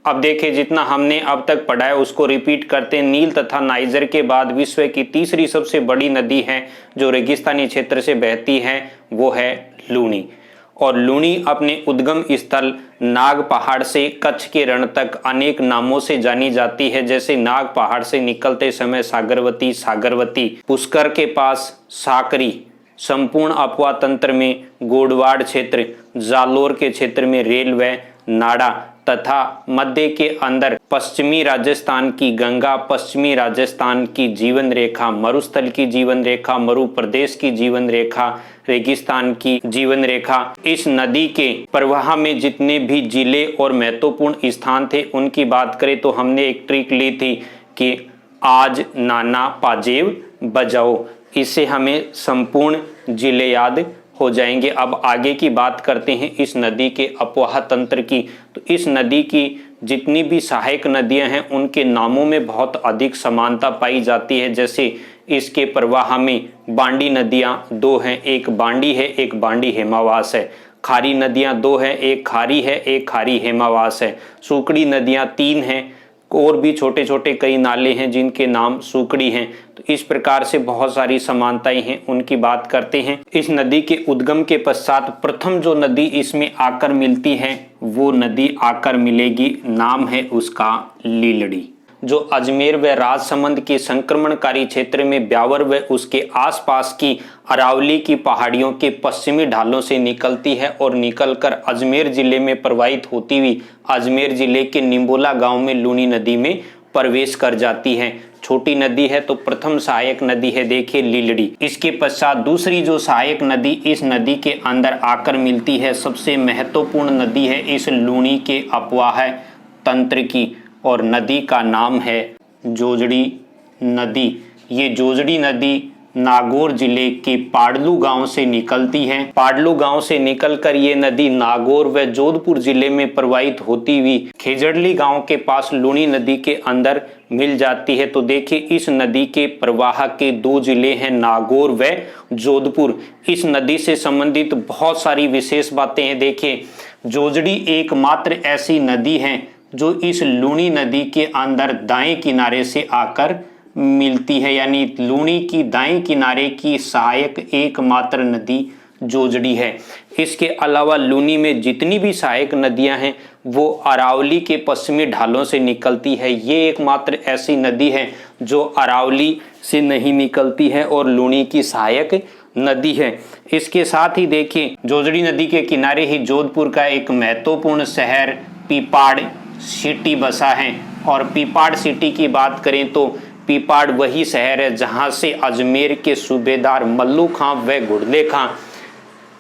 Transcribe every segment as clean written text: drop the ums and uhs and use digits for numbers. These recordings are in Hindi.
अब देखिए, जितना हमने अब तक पढ़ा है उसको रिपीट करते हैं। नील तथा नाइजर के बाद विश्व की तीसरी सबसे बड़ी नदी है जो रेगिस्तानी क्षेत्र से बहती है, वो है लूनी। और लूनी अपने उद्गम स्थल नाग पहाड़ से कच्छ के रण तक अनेक नामों से जानी जाती है, जैसे नाग पहाड़ से निकलते समय सागरवती, सागरवती, पुष्कर के पास साकरी, संपूर्ण अपवा तंत्र में गोडवाड़ क्षेत्र, जालोर के क्षेत्र में रेलवे नाड़ा तथा मध्य के अंदर पश्चिमी राजस्थान की गंगा, पश्चिमी राजस्थान की जीवन रेखा, मरुस्थल की जीवन रेखा, मरु प्रदेश की जीवन रेखा, रेगिस्तान की जीवन रेखा। इस नदी के प्रवाह में जितने भी जिले और महत्वपूर्ण स्थान थे उनकी बात करें तो हमने एक ट्रिक ली थी कि आज नाना पाजेब बजाओ, इससे हमें संपूर्ण जिले याद हो जाएंगे। अब आगे की बात करते हैं इस नदी के अपवाह तंत्र की। तो इस नदी की जितनी भी सहायक नदियां हैं उनके नामों में बहुत अधिक समानता पाई जाती है। जैसे इसके प्रवाह में बांडी नदियां दो हैं, एक बांडी है, एक बांडी हेमावास है। खारी नदियां दो हैं, एक खारी है, एक खारी हेमावास है। सूकड़ी नदियां तीन हैं, और भी छोटे छोटे कई नाले हैं जिनके नाम सूकड़ी हैं। तो इस प्रकार से बहुत सारी समानताएं हैं, उनकी बात करते हैं। इस नदी के उद्गम के पश्चात प्रथम जो नदी इसमें आकर मिलती है वो नदी आकर मिलेगी, नाम है उसका लीलड़ी, जो अजमेर व राजसमंद के संक्रमणकारी क्षेत्र में ब्यावर व उसके आसपास की अरावली की पहाड़ियों के पश्चिमी ढालों से निकलती है और निकलकर अजमेर जिले में प्रवाहित होती हुई अजमेर जिले के निम्बोला गांव में लूनी नदी में प्रवेश कर जाती है। छोटी नदी है तो प्रथम सहायक नदी है, देखिए लीलड़ी। इसके पश्चात दूसरी जो सहायक नदी इस नदी के अंदर आकर मिलती है, सबसे महत्वपूर्ण नदी है इस लूनी के अपवाह तंत्र की, और नदी का नाम है जोजड़ी नदी। ये जोजड़ी नदी नागौर जिले के पाडलू गांव से निकलती है। पाडलू गांव से निकलकर ये नदी नागौर व जोधपुर जिले में प्रवाहित होती हुई खेजड़ली गांव के पास लूनी नदी के अंदर मिल जाती है। तो देखिए, इस नदी के प्रवाह के दो जिले हैं, नागौर व जोधपुर। इस नदी से संबंधित बहुत सारी विशेष बातें हैं। देखिए, जोजड़ी एकमात्र ऐसी नदी है जो इस लूनी नदी के अंदर दाएं किनारे से आकर मिलती है, यानी लूनी की दाएं किनारे की सहायक एकमात्र नदी जोजड़ी है। इसके अलावा लूनी में जितनी भी सहायक नदियां हैं वो अरावली के पश्चिमी ढालों से निकलती है। ये एकमात्र ऐसी नदी है जो अरावली से नहीं निकलती है और लूनी की सहायक नदी है। इसके साथ ही देखिए, जोजड़ी नदी के किनारे ही जोधपुर का एक महत्वपूर्ण शहर पीपाड़ सिटी बसा है। और पीपाड़ सिटी की बात करें तो पीपाड़ वही शहर है जहां से अजमेर के सूबेदार मल्लू खां व घुड़ले खां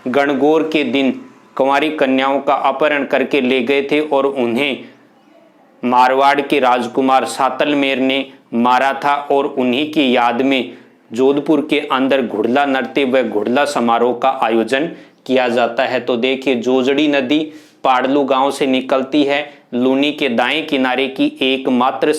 गणगौर के दिन कुंवारी कन्याओं का अपहरण करके ले गए थे और उन्हें मारवाड़ के राजकुमार सातलमेर ने मारा था। और उन्हीं की याद में जोधपुर के अंदर घुड़ला नृत्य व घुड़ला समारोह का आयोजन किया जाता है। तो देखिए, जोजड़ी नदी पाडलू गांव से निकलती है, लूनी के दाएं किनारे की एकमात्र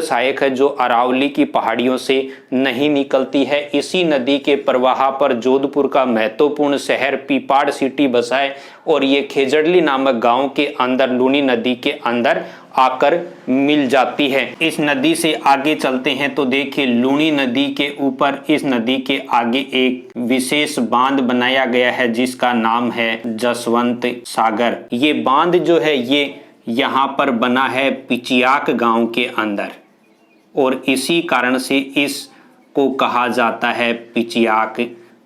सहायक है जो अरावली की पहाड़ियों से नहीं निकलती है। इसी नदी के प्रवाह पर जोधपुर का महत्वपूर्ण शहर पीपाड़ सिटी बसा है और ये खेजड़ली नामक गांव के अंदर लूनी नदी के अंदर आकर मिल जाती है। इस नदी से आगे चलते हैं तो देखिए, लूनी नदी के ऊपर इस नदी के आगे एक विशेष बांध बनाया गया है जिसका नाम है जसवंत सागर। ये बांध जो है ये यहाँ पर बना है पिचियाक गांव के अंदर और इसी कारण से इसको कहा जाता है पिचियाक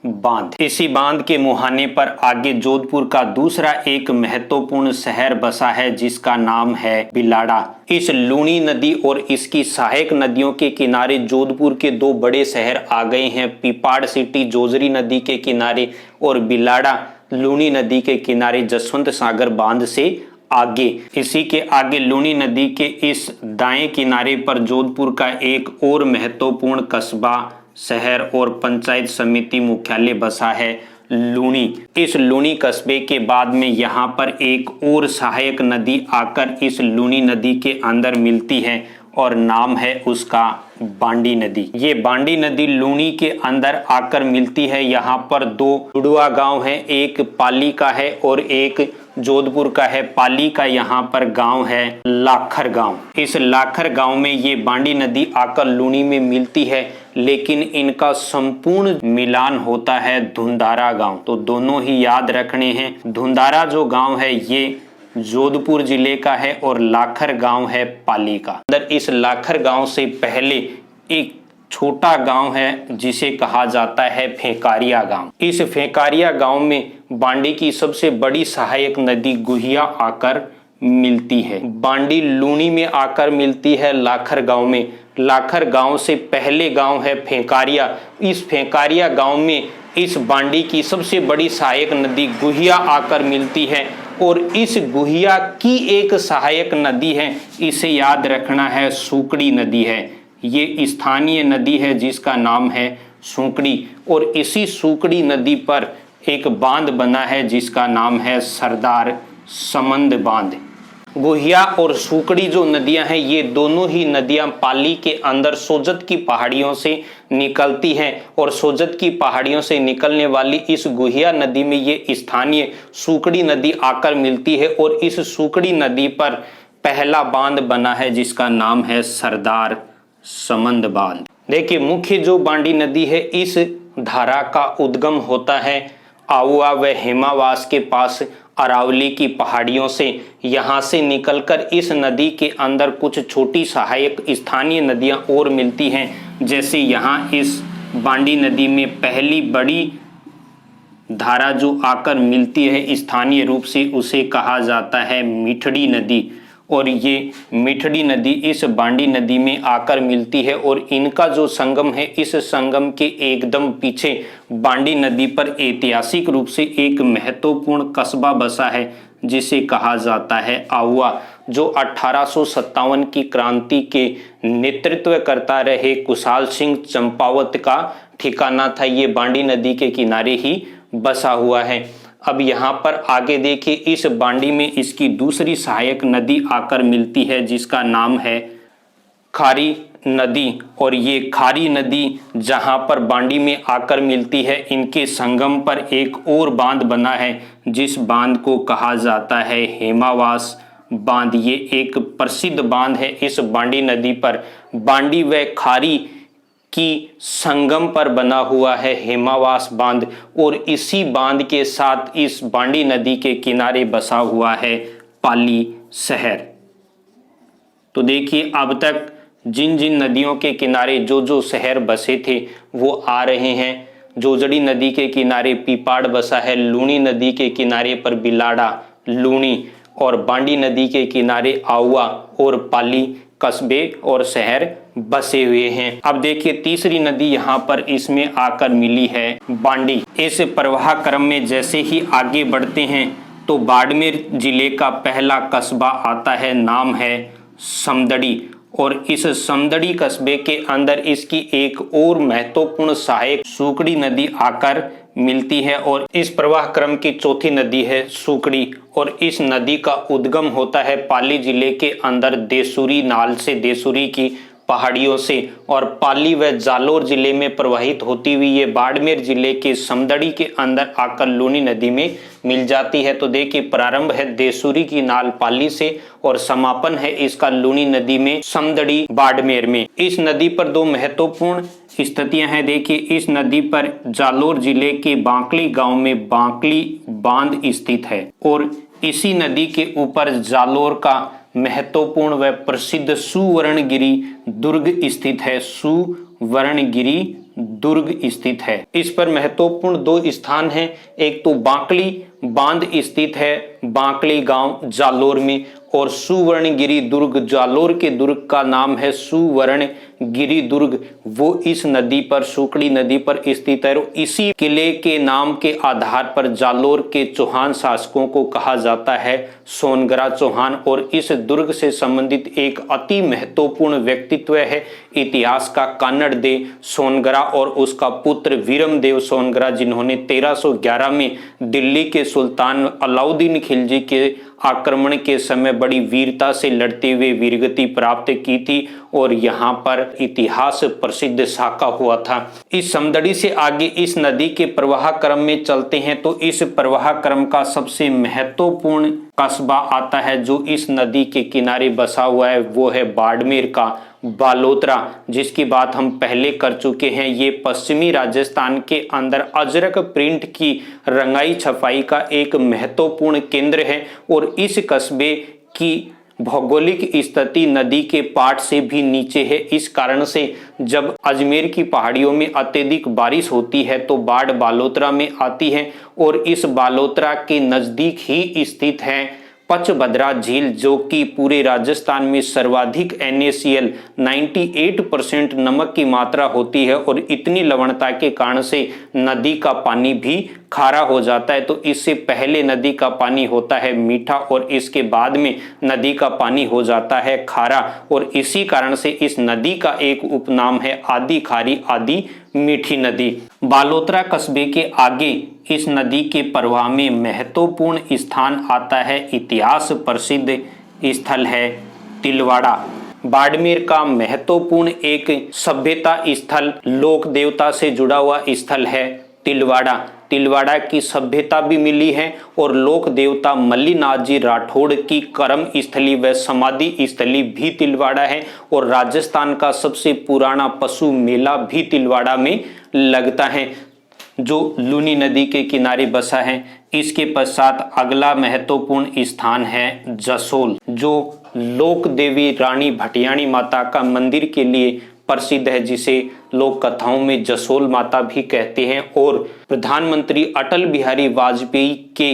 बांध। इसी बांध के मुहाने पर आगे जोधपुर का दूसरा एक महत्वपूर्ण शहर बसा है जिसका नाम है बिलाड़ा। इस लूनी नदी और इसकी सहायक नदियों के किनारे जोधपुर के दो बड़े शहर आ गए हैं, पीपाड़ सिटी जोजरी नदी के किनारे और बिलाड़ा लूनी नदी के किनारे जसवंत सागर बांध से आगे। इसी के आगे लूनी नदी के इस दाएं किनारे पर जोधपुर का एक और महत्वपूर्ण कस्बा, शहर और पंचायत समिति मुख्यालय बसा है लूनी। इस लूनी कस्बे के बाद में यहाँ पर एक और सहायक नदी आकर इस लूनी नदी के अंदर मिलती है और नाम है उसका बांडी नदी। ये बांडी नदी लूनी के अंदर आकर मिलती है। यहाँ पर दो जुड़वा गांव हैं, एक पाली का है और एक जोधपुर का है। पाली का यहाँ पर गांव है लाखर गांव। इस लाखर गांव में ये बांडी नदी आकर लूनी में मिलती है, लेकिन इनका संपूर्ण मिलान होता है धुंधारा गांव। तो दोनों ही याद रखने हैं। धुंधारा जो गांव है ये जोधपुर जिले का है और लाखर गांव है पाली का। अंदर इस लाखर गांव से पहले एक छोटा गांव है जिसे कहा जाता है फेकारिया गांव। इस फेकारिया गांव में बांडी की सबसे बड़ी सहायक नदी गुहिया आकर मिलती है। बांडी लूनी में आकर मिलती है लाखर गांव में। लाखर गांव से पहले गांव है फेकारिया। इस फेकारिया गांव में इस बांडी की सबसे बड़ी सहायक नदी गुहिया आकर मिलती है और इस गुहिया की एक सहायक नदी है, इसे याद रखना है, सूकड़ी नदी है। ये स्थानीय नदी है जिसका नाम है सूकड़ी और इसी सूकड़ी नदी पर एक बांध बना है जिसका नाम है सरदार समंद बांध। गुहिया और सूकड़ी जो नदियां हैं ये दोनों ही नदियां पाली के अंदर सोजत की पहाड़ियों से निकलती हैं और सोजत की पहाड़ियों से निकलने वाली इस गुहिया नदी में ये स्थानीय सूकड़ी नदी आकर मिलती है और इस सूकड़ी नदी पर पहला बांध बना है जिसका नाम है सरदार समंद बांध। देखिए मुख्य जो बांडी नदी है इस धारा का उद्गम होता है आउआ व हेमावास के पास अरावली की पहाड़ियों से। यहाँ से निकलकर इस नदी के अंदर कुछ छोटी सहायक स्थानीय नदियाँ और मिलती हैं, जैसे यहाँ इस बांडी नदी में पहली बड़ी धारा जो आकर मिलती है स्थानीय रूप से उसे कहा जाता है मिठड़ी नदी और ये मिठड़ी नदी इस बांडी नदी में आकर मिलती है और इनका जो संगम है इस संगम के एकदम पीछे बांडी नदी पर ऐतिहासिक रूप से एक महत्वपूर्ण कस्बा बसा है जिसे कहा जाता है आउआ, जो 1857 की क्रांति के नेतृत्व करता रहे कुशाल सिंह चंपावत का ठिकाना था। ये बांडी नदी के किनारे ही बसा हुआ है। अब यहाँ पर आगे देखिए इस बांडी में इसकी दूसरी सहायक नदी आकर मिलती है जिसका नाम है खारी नदी और ये खारी नदी जहाँ पर बांडी में आकर मिलती है इनके संगम पर एक और बांध बना है जिस बांध को कहा जाता है हेमावास बांध। ये एक प्रसिद्ध बांध है इस बांडी नदी पर। बांडी व खारी की संगम पर बना हुआ है हेमावास बांध और इसी बांध के साथ इस बांडी नदी के किनारे बसा हुआ है पाली शहर। तो देखिए अब तक जिन जिन नदियों के किनारे जो जो शहर बसे थे वो आ रहे हैं। जोजड़ी नदी के किनारे पीपाड़ बसा है, लूनी नदी के किनारे पर बिलाड़ा, लूनी और बांडी नदी के किनारे आउआ और पाली कस्बे और शहर बसे हुए हैं। अब देखिए तीसरी नदी यहाँ पर इसमें आकर मिली है बांडी। इस प्रवाह क्रम में जैसे ही आगे बढ़ते हैं तो बाड़मेर जिले का पहला कस्बा आता है, नाम है समदड़ी और इस समदड़ी कस्बे के अंदर इसकी एक और महत्वपूर्ण सहायक सूकड़ी नदी आकर मिलती है और इस प्रवाह क्रम की चौथी नदी है सूकड़ी और इस नदी का उद्गम होता है पाली जिले के अंदर देसूरी नाल से, देसूरी की पहाड़ियों से और पाली व जालोर जिले में प्रवाहित होती हुई ये बाड़मेर जिले के समदड़ी के अंदर आकर लूनी नदी में मिल जाती है। तो देखिए प्रारंभ है देसूरी की नाल पाली से और समापन है इसका लूनी नदी में समदड़ी बाड़मेर में। इस नदी पर दो महत्वपूर्ण स्थितियां हैं। देखिए इस नदी पर जालोर जिले के बांकली गांव में बांकली बांध स्थित है और इसी नदी के ऊपर जालोर का महत्वपूर्ण व प्रसिद्ध सुवर्णगिरी दुर्ग स्थित है। सुवर्णगिरी दुर्ग स्थित है। इस पर महत्वपूर्ण दो स्थान हैं, एक तो बांकली बांध स्थित है बांकली गांव जालोर में और सुवर्णगिरी दुर्ग, जालोर के दुर्ग का नाम है सुवर्णगिरी दुर्ग, वो इस नदी पर सूकड़ी नदी पर स्थित है। इसी किले के नाम के आधार पर जालोर के चौहान शासकों को कहा जाता है सोनगरा चौहान और इस दुर्ग से संबंधित एक अति महत्वपूर्ण व्यक्तित्व है इतिहास का कान्नड़ दे सोनगरा और उसका पुत्र वीरमदेव सोनगरा, जिन्होंने 1311 में दिल्ली के सुल्तान अलाउद्दीन खिलजी के आक्रमण के समय बड़ी वीरता से लड़ते हुए वीरगति प्राप्त की थी और यहाँ पर इतिहास प्रसिद्ध साका हुआ था। इस समदड़ी से आगे इस नदी के प्रवाह क्रम में चलते हैं तो इस प्रवाह क्रम का सबसे महत्वपूर्ण कस्बा आता है जो इस नदी के किनारे बसा हुआ है, वो है बाड़मेर का बालोतरा, जिसकी बात हम पहले कर चुके हैं। ये पश्चिमी राजस्थान के अंदर अजरक प्रिंट की रंगाई छपाई का एक महत्वपूर्ण केंद्र है और इस कस्बे की भौगोलिक स्थिति नदी के पाट से भी नीचे है। इस कारण से जब अजमेर की पहाड़ियों में अत्यधिक बारिश होती है तो बाढ़ बालोतरा में आती है और इस बालोतरा के नज़दीक ही स्थित है पचभद्रा झील, जो कि पूरे राजस्थान में सर्वाधिक NaCl 98% नमक की मात्रा होती है और इतनी लवणता के कारण से नदी का पानी भी खारा हो जाता है। तो इससे पहले नदी का पानी होता है मीठा और इसके बाद में नदी का पानी हो जाता है खारा और इसी कारण से इस नदी का एक उपनाम है आदि खारी आदि मीठी नदी। बालोतरा कस्बे के आगे इस नदी के प्रवाह में महत्वपूर्ण स्थान आता है, इतिहास प्रसिद्ध स्थल है तिलवाड़ा। बाड़मेर का महत्वपूर्ण एक सभ्यता स्थल, लोक देवता से जुड़ा हुआ स्थल है तिलवाड़ा। तिलवाड़ा की सभ्यता भी मिली है और लोक देवता मल्लीनाथ जी राठौड़ की कर्म स्थली व समाधि स्थली भी तिलवाड़ा है और राजस्थान का सबसे पुराना पशु मेला भी तिलवाड़ा में लगता है जो लूनी नदी के किनारे बसा है। इसके पश्चात अगला महत्वपूर्ण स्थान है जसोल, जो लोक देवी रानी भटियाणी माता का मंदिर के लिए प्रसिद्ध है, जिसे लोक कथाओं में जसोल माता भी कहते हैं। और प्रधानमंत्री अटल बिहारी वाजपेयी के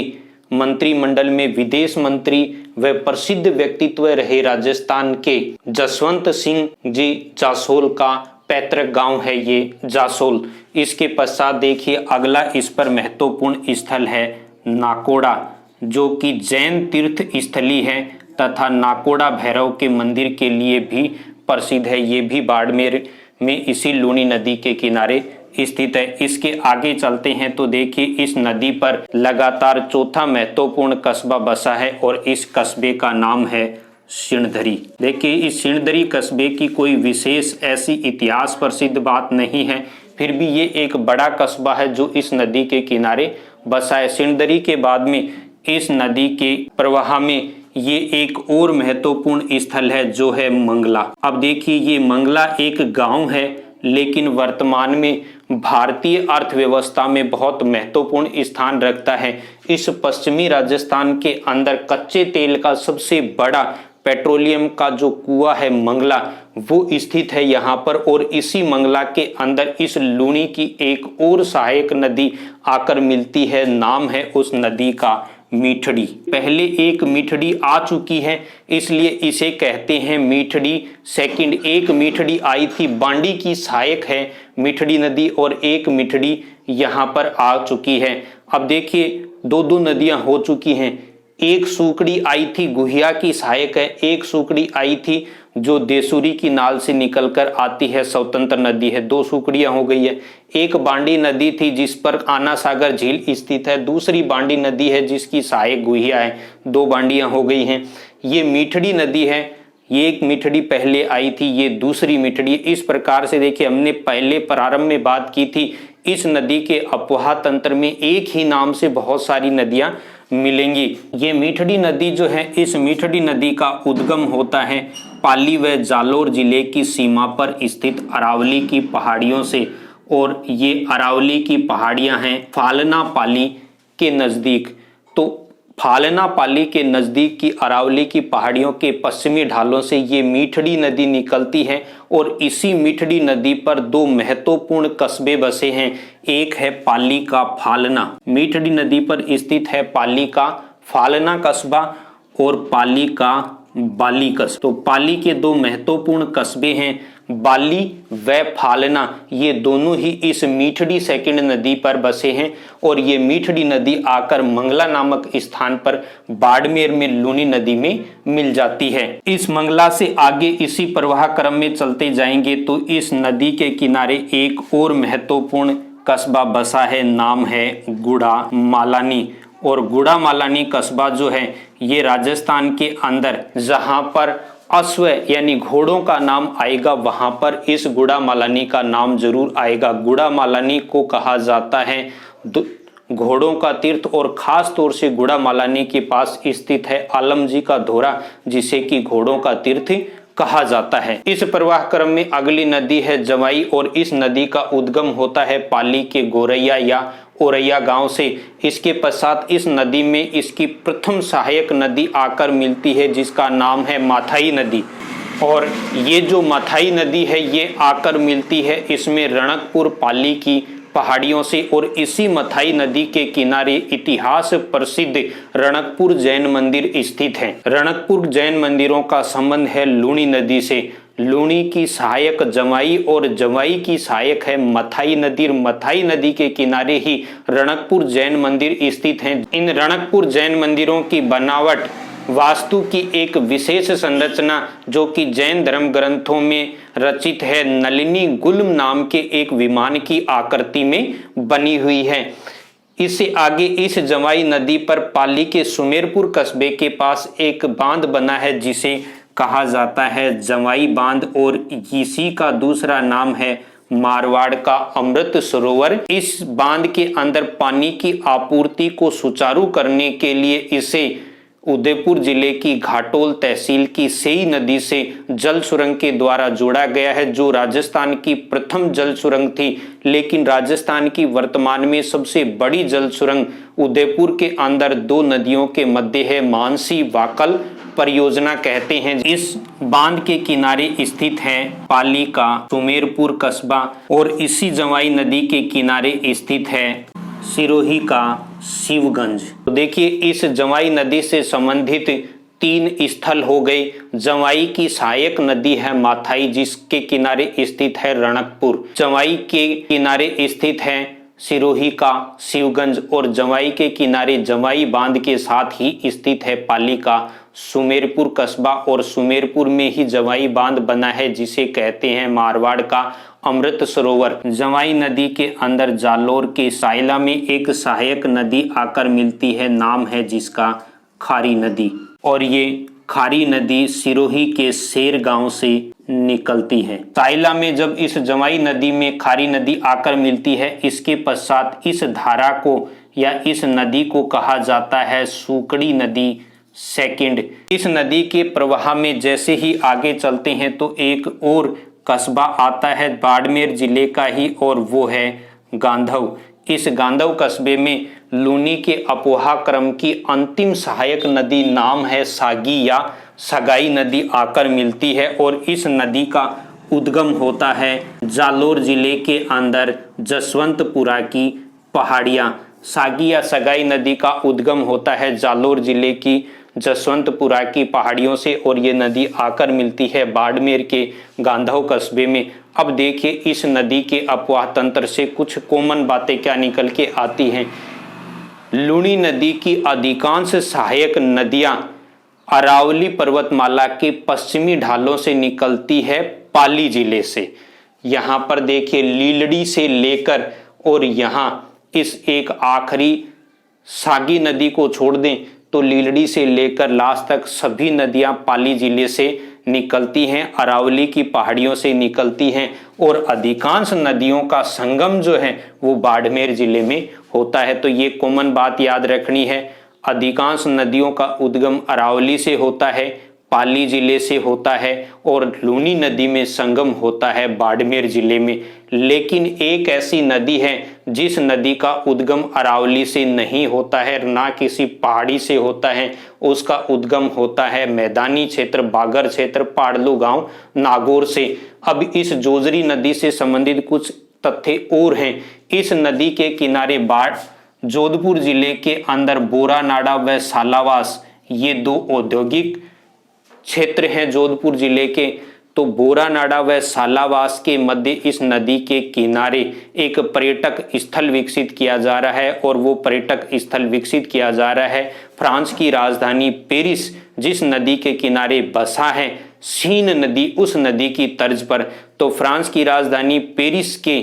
मंत्रिमंडल में विदेश मंत्री व प्रसिद्ध व्यक्तित्व रहे राजस्थान के जसवंत सिंह जी जासोल का पैतृक गांव है ये जासोल। इसके पश्चात देखिए अगला इस पर महत्वपूर्ण स्थल है नाकोड़ा, जो कि जैन तीर्थ स्थली है तथा नाकोड़ा भैरव के मंदिर के लिए भी प्रसिद्ध है। ये भी बाड़मेर में इसी लूनी नदी के किनारे स्थित है। इसके आगे चलते हैं तो देखिए इस नदी पर लगातार चौथा महत्वपूर्ण कस्बा बसा है और इस कस्बे का नाम है सिणधरी। देखिए इस सिणधरी कस्बे की कोई विशेष ऐसी इतिहास प्रसिद्ध बात नहीं है, फिर भी ये एक बड़ा कस्बा है जो इस नदी के किनारे बसा है। सिणधरी के बाद में इस नदी के प्रवाह में ये एक और महत्वपूर्ण स्थल है जो है मंगला। अब देखिए ये मंगला एक गांव है लेकिन वर्तमान में भारतीय अर्थव्यवस्था में बहुत महत्वपूर्ण स्थान रखता है। इस पश्चिमी राजस्थान के अंदर कच्चे तेल का सबसे बड़ा पेट्रोलियम का जो कुआं है मंगला, वो स्थित है यहाँ पर और इसी मंगला के अंदर इस लूनी की एक और सहायक नदी आकर मिलती है। नाम है उस नदी का मीठड़ी। पहले एक मीठड़ी आ चुकी है इसलिए इसे कहते हैं मीठड़ी। सेकंड एक मीठड़ी आई थी, बांडी की सहायक है मीठड़ी नदी और एक मीठड़ी यहाँ पर आ चुकी है। अब देखिए दो नदियां हो चुकी हैं। एक सूकड़ी आई थी गुहिया की सहायक है, एक सूकड़ी आई थी जो देसूरी की नाल से निकलकर आती है, स्वतंत्र नदी है। दो सूकड़ियां हो गई है। एक बांडी नदी थी जिस पर आना सागर झील स्थित है, दूसरी बांडी नदी है जिसकी सहायक गुहिया है। दो बांडियां हो गई हैं। ये मीठड़ी नदी है, ये एक मीठड़ी पहले आई थी, ये दूसरी मीठड़ी। इस प्रकार से देखिए हमने पहले प्रारंभ में बात की थी इस नदी के अपवाह तंत्र में एक ही नाम से बहुत सारी नदियां मिलेंगी। ये मीठड़ी नदी जो है, इस मीठड़ी नदी का उद्गम होता है पाली व जालोर जिले की सीमा पर स्थित अरावली की पहाड़ियों से और ये अरावली की पहाड़ियां हैं फालना पाली के नज़दीक। तो फालना पाली के नज़दीक की अरावली की पहाड़ियों के पश्चिमी ढालों से ये मीठड़ी नदी निकलती है और इसी मीठड़ी नदी पर दो महत्वपूर्ण कस्बे बसे हैं। एक है पाली का फालना, मीठड़ी नदी पर स्थित है पाली का फालना कस्बा और पाली का बाली कस्बा। तो पाली के दो महत्वपूर्ण कस्बे हैं बाली व फालना, ये दोनों ही इस मीठड़ी सेकंड नदी पर बसे हैं और ये मीठड़ी नदी आकर मंगला नामक स्थान पर बाड़मेर में लूनी नदी में मिल जाती है। इस मंगला से आगे इसी प्रवाह क्रम में चलते जाएंगे तो इस नदी के किनारे एक और महत्वपूर्ण कस्बा बसा है, नाम है गुड़ा मालानी और गुड़ामालानी कस्बा जो है ये राजस्थान के अंदर जहां पर अश्व यानी घोड़ों का नाम आएगा वहां पर इस गुड़ामालानी का नाम जरूर आएगा। गुड़ामालानी को कहा जाता है घोड़ों का तीर्थ और खास तौर से गुड़ामालानी के पास स्थित है आलमजी का धोरा जिसे कि घोड़ों का तीर्थ कहा जाता है। इस प्रवाह क्रम में अगली नदी है जवाई और इस नदी का उद्गम होता है पाली के गोरैया या ओरैया गांव से। इसके पश्चात इस नदी में इसकी प्रथम सहायक नदी आकर मिलती है जिसका नाम है माथाई नदी। और ये जो माथाई नदी है ये आकर मिलती है इसमें रणकपुर पाली की पहाड़ियों से और इसी मथाई नदी के किनारे इतिहास प्रसिद्ध रणकपुर जैन मंदिर स्थित है। रणकपुर जैन मंदिरों का संबंध है लूणी नदी से। लूणी की सहायक जवाई और जवाई की सहायक है मथाई नदी। मथाई नदी के किनारे ही रणकपुर जैन मंदिर स्थित हैं। इन रणकपुर जैन मंदिरों की बनावट वास्तु की एक विशेष संरचना जो कि जैन धर्म ग्रंथों में रचित है नलिनी गुल्म नाम के एक विमान की आकृति में बनी हुई है। इससे आगे इस जवाई नदी पर पाली के सुमेरपुर कस्बे के पास एक बांध बना है जिसे कहा जाता है जवाई बांध और इसी का दूसरा नाम है मारवाड़ का अमृत सरोवर। इस बांध के अंदर पानी की आपूर्ति को सुचारू करने के लिए इसे उदयपुर जिले की घाटोल तहसील की सेई नदी से जल सुरंग के द्वारा जोड़ा गया है जो राजस्थान की प्रथम जल सुरंग थी। लेकिन राजस्थान की वर्तमान में सबसे बड़ी जल सुरंग उदयपुर के अंदर दो नदियों के मध्य है मानसी वाकल परियोजना कहते हैं। इस बांध के किनारे स्थित है पाली का सुमेरपुर कस्बा और इसी जवाई नदी के किनारे स्थित है सिरोही का शिवगंज। तो देखिए इस जवाई नदी से संबंधित तीन स्थल हो गए। जवाई की सहायक नदी है माथाई जिसके किनारे स्थित है रणकपुर। जवाई के किनारे स्थित है सिरोही का शिवगंज और जवाई के किनारे जवाई बांध के साथ ही स्थित है पाली का सुमेरपुर कस्बा और सुमेरपुर में ही जवाई बांध बना है जिसे कहते हैं मारवाड़ का अमृत सरोवर। जवाई नदी के अंदर जालोर के साइला में एक सहायक नदी आकर मिलती है नाम है जिसका खारी नदी और ये खारी नदी सिरोही के शेर गांव से निकलती है। साइला में जब इस जवाई नदी में खारी नदी आकर मिलती है इसके पश्चात इस धारा को या इस नदी को कहा जाता है सूकड़ी नदी सेकंड। इस नदी के प्रवाह में जैसे ही आगे चलते हैं तो एक और कस्बा आता है बाड़मेर जिले का ही और वो है गांधव। इस गांधव कस्बे में लूनी के अपोहा क्रम की अंतिम सहायक नदी नाम है सागी या सगाई नदी आकर मिलती है और इस नदी का उद्गम होता है जालोर जिले के अंदर जसवंतपुरा की पहाड़ियां। सागी या सगाई नदी का उद्गम होता है जालोर जिले की जसवंतपुरा की पहाड़ियों से और ये नदी आकर मिलती है बाड़मेर के गांधव कस्बे में। अब देखिए इस नदी के अपवाह तंत्र से कुछ कॉमन बातें क्या निकल के आती हैं। लूनी नदी की अधिकांश सहायक नदियां अरावली पर्वतमाला के पश्चिमी ढालों से निकलती है पाली जिले से। यहाँ पर देखिए लीलड़ी से लेकर और यहाँ इस एक आखिरी सागी नदी को छोड़ दें तो लीलड़ी से लेकर लास्ट तक सभी नदियां पाली जिले से निकलती हैं, अरावली की पहाड़ियों से निकलती हैं और अधिकांश नदियों का संगम जो है वो बाड़मेर जिले में होता है। तो ये कॉमन बात याद रखनी है, अधिकांश नदियों का उद्गम अरावली से होता है, पाली जिले से होता है और लूनी नदी में संगम होता है बाड़मेर जिले में। लेकिन एक ऐसी नदी है जिस नदी का उद्गम अरावली से नहीं होता है, ना किसी पहाड़ी से होता है, उसका उद्गम होता है मैदानी क्षेत्र बागर क्षेत्र पाड़लू गांव नागौर से। अब इस जोजरी नदी से संबंधित कुछ तथ्य और हैं। इस नदी के किनारे बाढ़ जोधपुर जिले के अंदर बोरानाडा व सालावास ये दो औद्योगिक क्षेत्र हैं जोधपुर जिले के। तो बोरानाडा व सालावास के मध्य इस नदी के किनारे एक पर्यटक स्थल विकसित किया जा रहा है और वो पर्यटक स्थल विकसित किया जा रहा है फ्रांस की राजधानी पेरिस जिस नदी के किनारे बसा है सीन नदी उस नदी की तर्ज पर। तो फ्रांस की राजधानी पेरिस के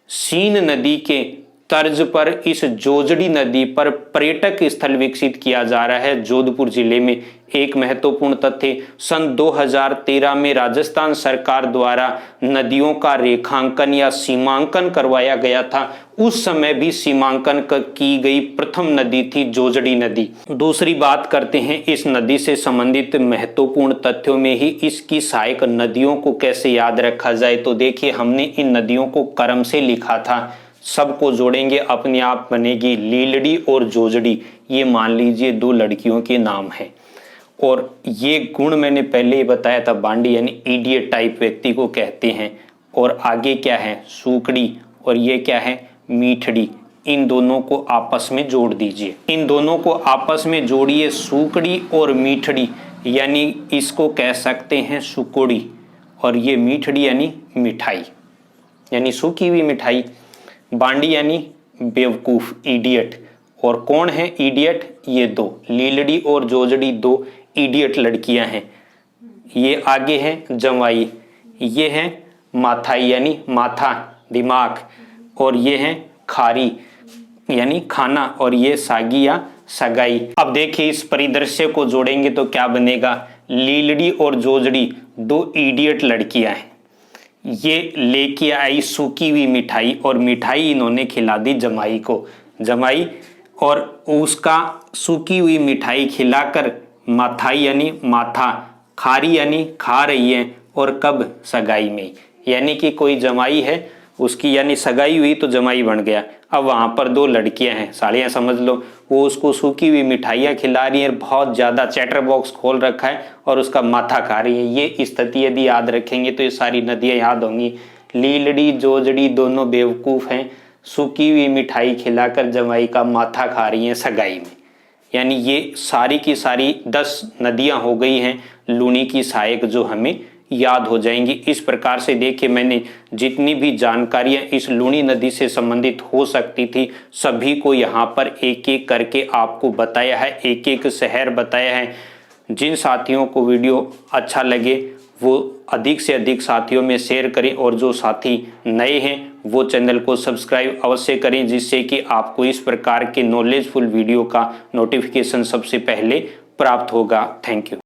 सीन नदी के तर्ज पर इस जोजड़ी नदी पर पर्यटक स्थल विकसित किया जा रहा है जोधपुर जिले में। एक महत्वपूर्ण तथ्य, सन 2013 में राजस्थान सरकार द्वारा नदियों का रेखांकन या सीमांकन करवाया गया था। उस समय भी सीमांकन की गई प्रथम नदी थी जोजड़ी नदी। दूसरी बात करते हैं इस नदी से संबंधित महत्वपूर्ण तथ्यों में ही इसकी सहायक नदियों को कैसे याद रखा जाए। तो देखिए, हमने इन नदियों को क्रम से लिखा था, सबको जोड़ेंगे अपने आप बनेगी लीलड़ी और जोजड़ी। ये मान लीजिए दो लड़कियों के नाम हैं। और ये गुण मैंने पहले ही बताया था, बांडी यानी इडियट टाइप व्यक्ति को कहते हैं। और आगे क्या है, सूकड़ी, और ये क्या है, मीठड़ी। इन दोनों को आपस में जोड़ दीजिए, इन दोनों को आपस में जोड़िए, सूकड़ी और मीठड़ी, यानी इसको कह सकते हैं सुकोड़ी। और ये मीठड़ी यानी मिठाई, यानी सूखी हुई मिठाई। बांडी यानी बेवकूफ, इडियट। और कौन है इडियट, ये दो, लीलड़ी और जोजड़ी दो इडियट लड़कियां हैं। ये आगे है जवाई, ये है माथाई यानी माथा, दिमाग। और ये है खारी यानी खाना, और ये सागी या सगाई। अब देखिए इस परिदृश्य को जोड़ेंगे तो क्या बनेगा, लीलड़ी और जोजड़ी दो इडियट लड़कियां हैं। ये लेके आई सूखी हुई मिठाई, और मिठाई इन्होंने खिला दी जमाई को, जमाई, और उसका सूखी हुई मिठाई खिलाकर माथाई यानी माथा, खारी यानी खा रही है। और कब, सगाई में, यानी कि कोई जमाई है उसकी यानी सगाई हुई तो जमाई बन गया। अब वहां पर दो लड़कियां हैं, साड़ियां समझ लो, वो उसको सूखी हुई मिठाइयाँ खिला रही हैं, बहुत ज़्यादा चैटर बॉक्स खोल रखा है और उसका माथा खा रही है। ये स्थिति यदि याद रखेंगे तो ये सारी नदियाँ याद होंगी। लीलड़ी जोजड़ी दोनों बेवकूफ़ हैं, सूखी हुई मिठाई खिलाकर जमाई का माथा खा रही हैं सगाई में। यानी ये सारी की सारी 10 नदियाँ हो गई हैं लूनी की सहायक, जो हमें याद हो जाएंगी। इस प्रकार से देखिए, मैंने जितनी भी जानकारियां इस लूनी नदी से संबंधित हो सकती थी सभी को यहाँ पर एक एक करके आपको बताया है, एक एक शहर बताया है। जिन साथियों को वीडियो अच्छा लगे वो अधिक से अधिक साथियों में शेयर करें, और जो साथी नए हैं वो चैनल को सब्सक्राइब अवश्य करें, जिससे कि आपको इस प्रकार के नॉलेजफुल वीडियो का नोटिफिकेशन सबसे पहले प्राप्त होगा। Thank you.